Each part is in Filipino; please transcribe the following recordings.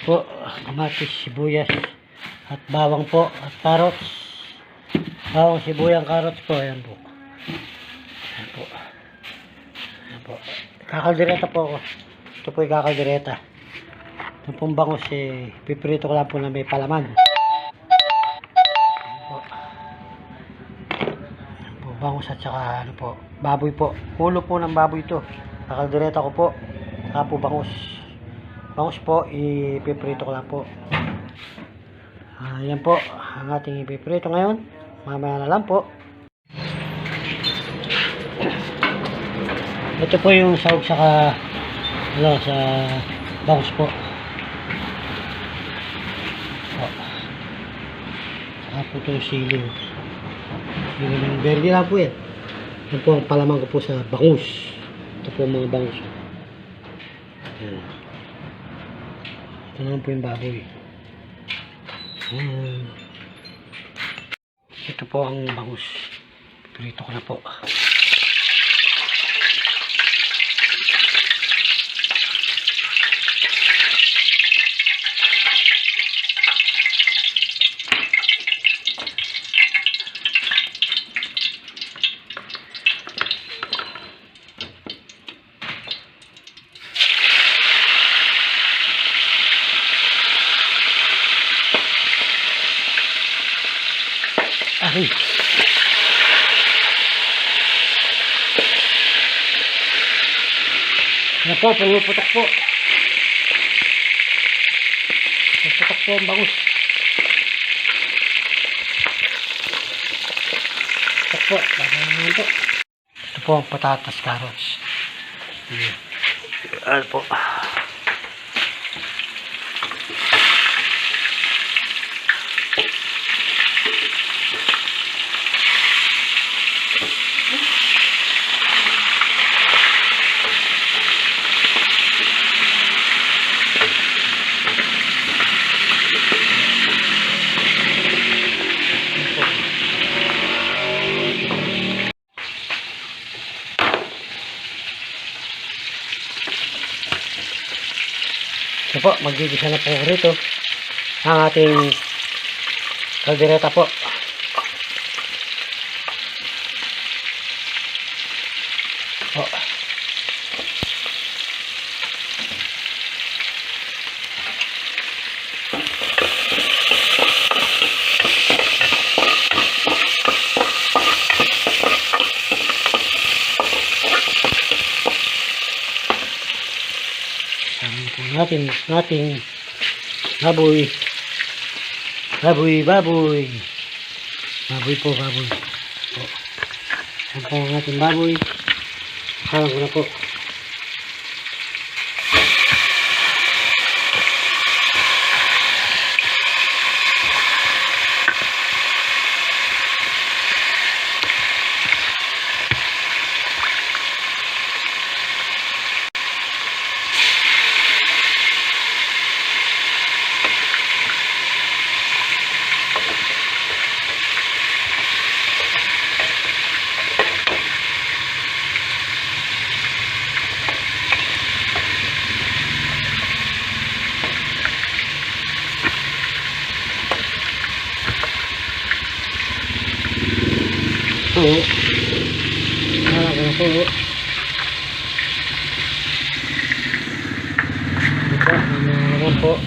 Po, kamatis, sibuyas at bawang po at carrots. Bawang, sibuyang, carrots po. Ayan po. Ayan po. Ayan po. Kakaldereta po ako. Ito po yung kakaldereta. Ito pong bangus piprito ko lang po na may palaman. Ayan po. Ayan po, bangus at saka ano po, baboy po. Ulo po ng baboy ito. Kakaldereta ko po. Saka po bangus. Bangus po, ipiprito ko lang po. Ayan po, ang ating ipiprito ngayon. Mamaya na lang po. Ito po yung sahog saka sa bangus po. Saka po itong siling. Yung verde lang po yan. Ito po ang palaman ko po sa bangus. Ito po mga bangus. Ayan. Ito naman po yung baboy. Ito po ang bangus. Prito ko na po. Ay. Ano po, pumuputok po. Pumuputok po ang bangus. Putok po. Ito po ang patatas, carrots. Ano po. Ito po, magigisa na po rito ang ating kaldereta po. Po. Nating baboy po. Yan po ang ating baboy. Halang ko na po. Ito, naman po.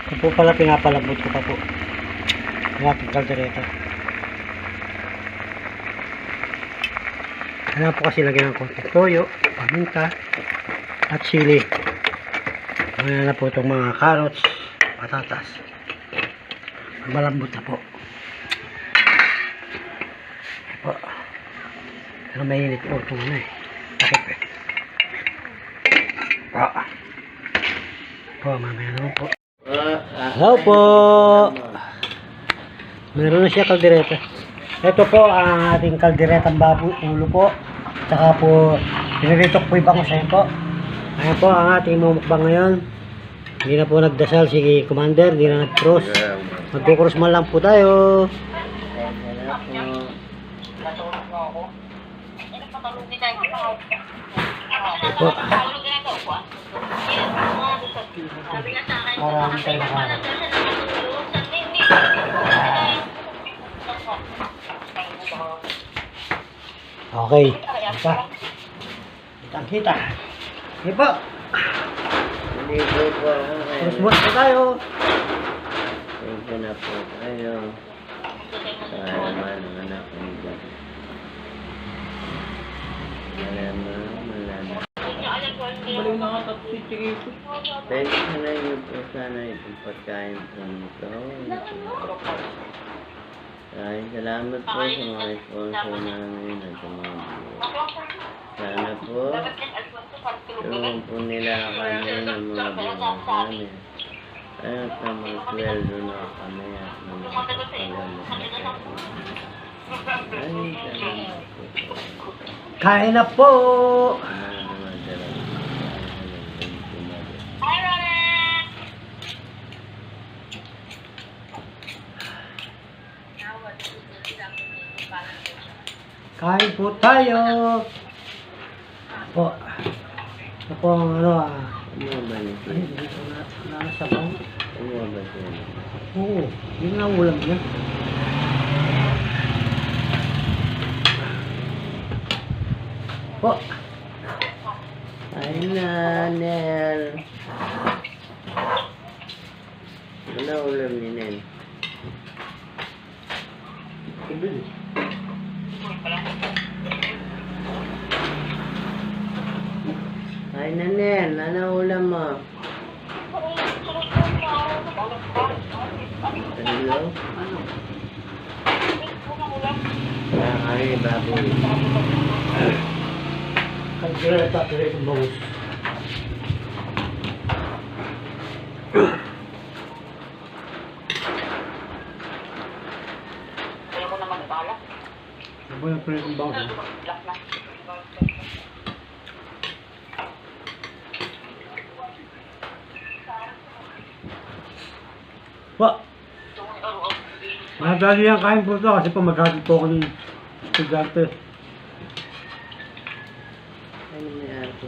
Ito po pala pinapalabot ko pa po ang ating kaldereta. Kailangan po kasi lagyan ng konting toyo, paminta at sili. Ayan na po itong mga carrots, patatas. Malambot na po. Ayan po. Pero mainit po itong ano eh. Takip eh. Po, mamaya naman po. Hello po. Meron na siya kaldereta. Ito po ang ating kalderetang baboy, ulo po. Tsaka po Pinarito ko po yung bangus. Ayan po. Ayan po ang ating mumukbang ngayon. Hindi na po nagdasal si Commander. Hindi na nag-cross. Magkukross man lang po tayo. Po. Marami tayo nakakarap. Okay. Kita. Kitang-kita. Sige po. Hindi po ako kayo. Cross po tayo. Thank you na po kayo. Sa naman ang anak ko nito. Malama. Thank you na yun po sana itong pagkain po nito. Maraming salamat po sa mga sponsor namin at sa mga buo. Sana po, tulungan po nila kami ng mga buo namin. At na mga sweldo na kami at na mga pagkalamot na kami. Maraming salamat po. Kain na po. Maraming salamat. Kain po tayo. Po. Ito po ang ano Ano ba niya? ay, dito na nasabaw. Ano ba siya? Oo, yun nga ulam niya. Po. Ay na, Nel. Wala ulam ni Nel. Ibig. Ay na, Nel. Ano ulam mo? Hello? Ano? Kami, baboy. Kaldera na tatlo itong bangus. Ano ba yung itong bangus? Po. Madali ang kain po ito kasi pamagagit po ako ng estudyante. Ano may ato?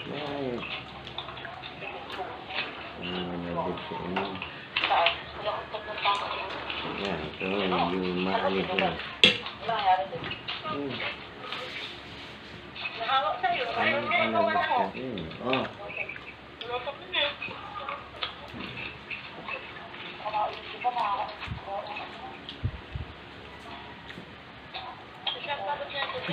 Ay. Nabit sa inyo. Yan, ito yung maalis na. Ano nabit sa inyo? Oh.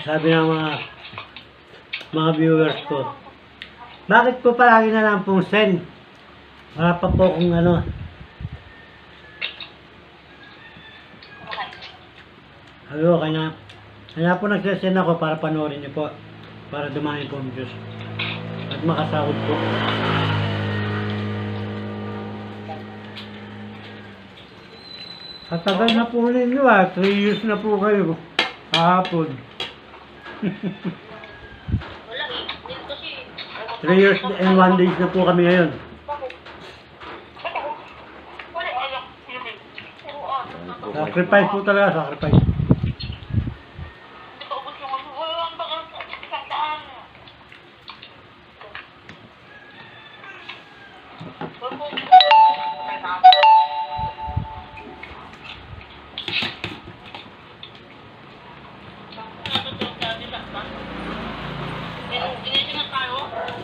Sabi ng mga viewers ko, bakit po palagi na lang pong send? Wala pa po kung ano. Hello, kaya po nagsasend ako para panoorin niyo po. Para dumami po ang views. At makasahod po. Katagal na po ninyo 3 years na po kayo. Kahapon. 3 years and 1 days na po kami ngayon. Sacrifice po talaga, sacrifice.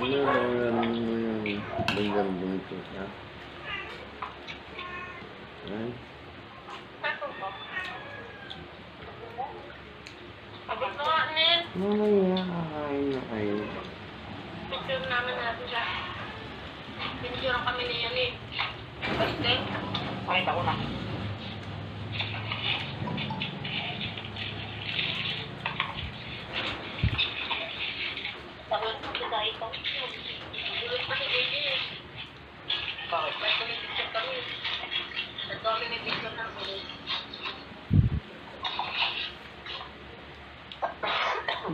Ano ba ulam mo yung bandang buntis, ha? Ha? Mamaya, kakain na kayo. Picture namin natin siya. Pinicture kami ni yan eh. Basta, pakita ko na.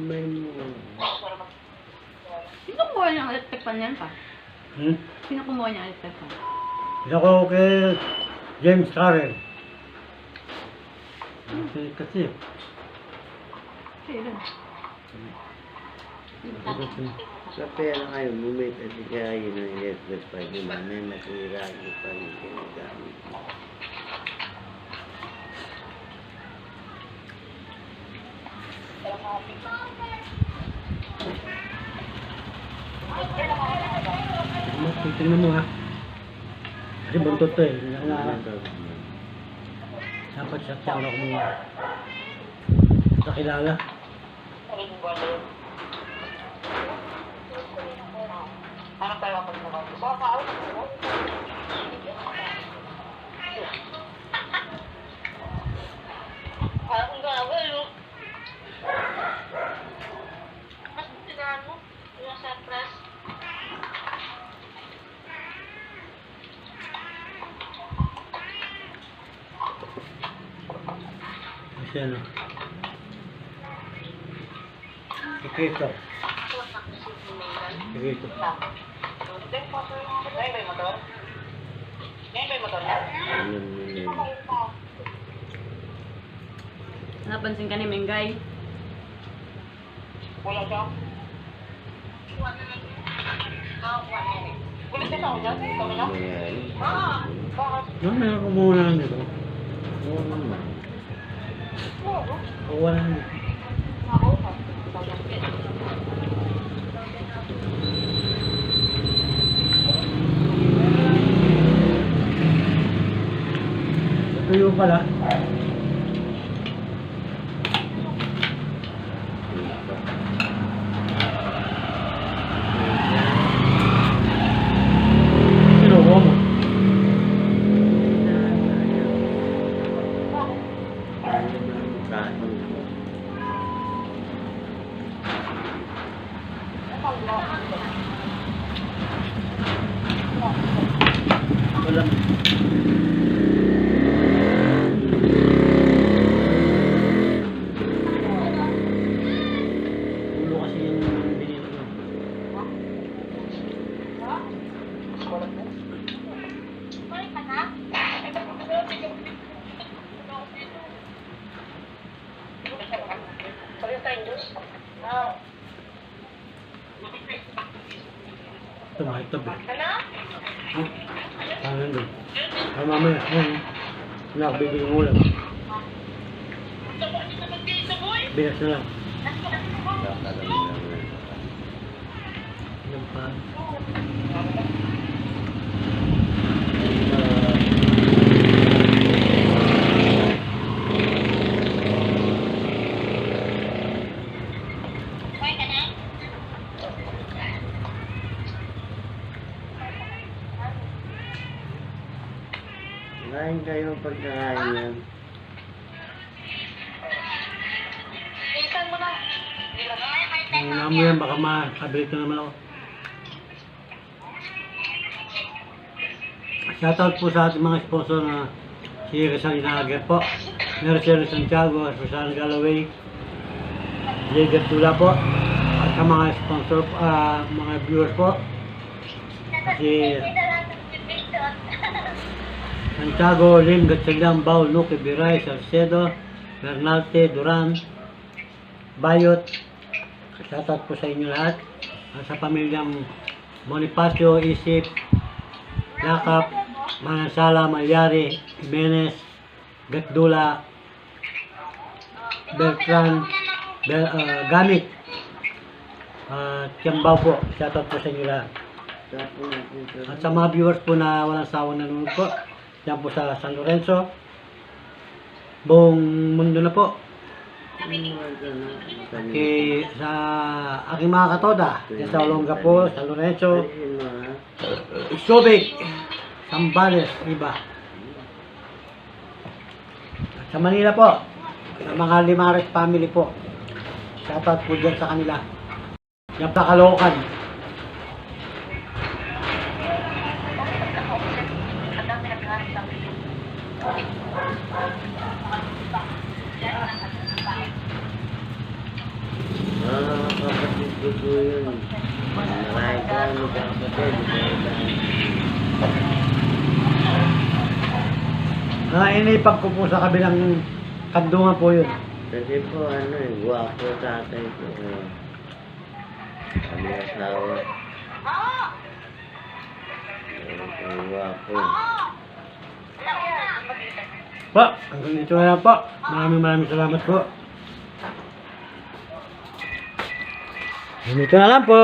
May mo. Sino kumuha niyang electric fan yan pa? Sino kumuha niyang electric fan? Isa ko kay James Carrel. Kasi, Sino? Sa pera kayo, bumit at kaya yun ang electric pa yun. May matira yung pa yung ginagamit. tingnan mo ha. Kasi buntot to eh. Dapat siya ako kumuha. Sa kilala. Ano tayo kapag naman? Baka ako na. Parang gawin, no? Mas tinahan mo? Yung sa press. Kasi ano. Sikreto. Sikreto. Napansin ka ni Mengay? Wala siya. Kulit na ako dyan? Kami na? Bakit? Meron ko muna lang dito. Oo naman. O wala na. Ako? Tuyo pala. Sinubo mo. Wala. Ulo kasi yung binili ko. Ito mahitog eh. Ano doon? Ay mamaya. Nakabibig ng ulam. Bilas na lang. Yan pa. Kain kayo pagkakain yan. Isan mo na. Ang namo yan, baka makabalik na naman ako. Shoutout po sa ating mga sponsor na si Rizal Inager po, Mercedes Santiago, Susan Galloway, Jay Gertula po, at sa mga sponsor, mga viewers po, si Santiago, Lim, Gatsagang, Bao, Nuki, Biray, Salcedo, Bernalte, Duran, Bayot. Shoutout po sa inyo lahat. Sa pamilyang Bonifacio, Isip, Yakap, Manansala, Malyari, Jimenez, Gatdula, Bertrand, Gamit, Tiambao po. Shoutout po sa inyo lahat. At sa mga viewers po na walang sawang nanonood po, yan po sa San Lorenzo, buong mundo na po. Sa aking mga katoda, sa Olongapo, San Lorenzo, Subic, Zambales, iba. At sa Manila po, sa mga Limares family po, shoutout po dyan sa kanila. Yan sa Caloocan. magkakapatid. Inipag ko po sa kabilang kandungan po yun. Kasi po, gwapo tatay ko. Kami asawa. Gwapo. Po, hanggang dito na lang po. Maraming salamat po. Dito na lang po.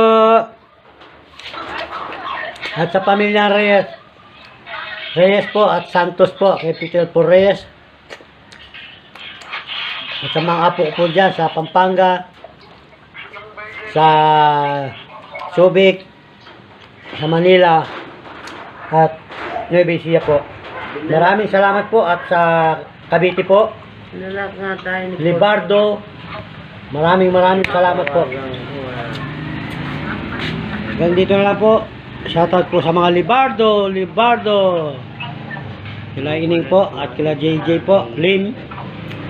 At sa pamilya Reyes. Reyes po at Santos po. Kay Peter po Reyes. At sa mga apo ko po dyan sa Pampanga. Sa Subic. Sa Manila. At Nueva Ecija po. Maraming salamat po. At sa Cavite po. Nalak nga tayo ni Libardo. Maraming salamat po. Hanggang dito na lang po. Shoutout po sa mga Libardo. Kila Ining po at kila JJ po, Lim.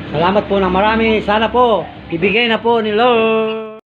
Salamat po ng marami. Sana po ibigay na po ni Lord.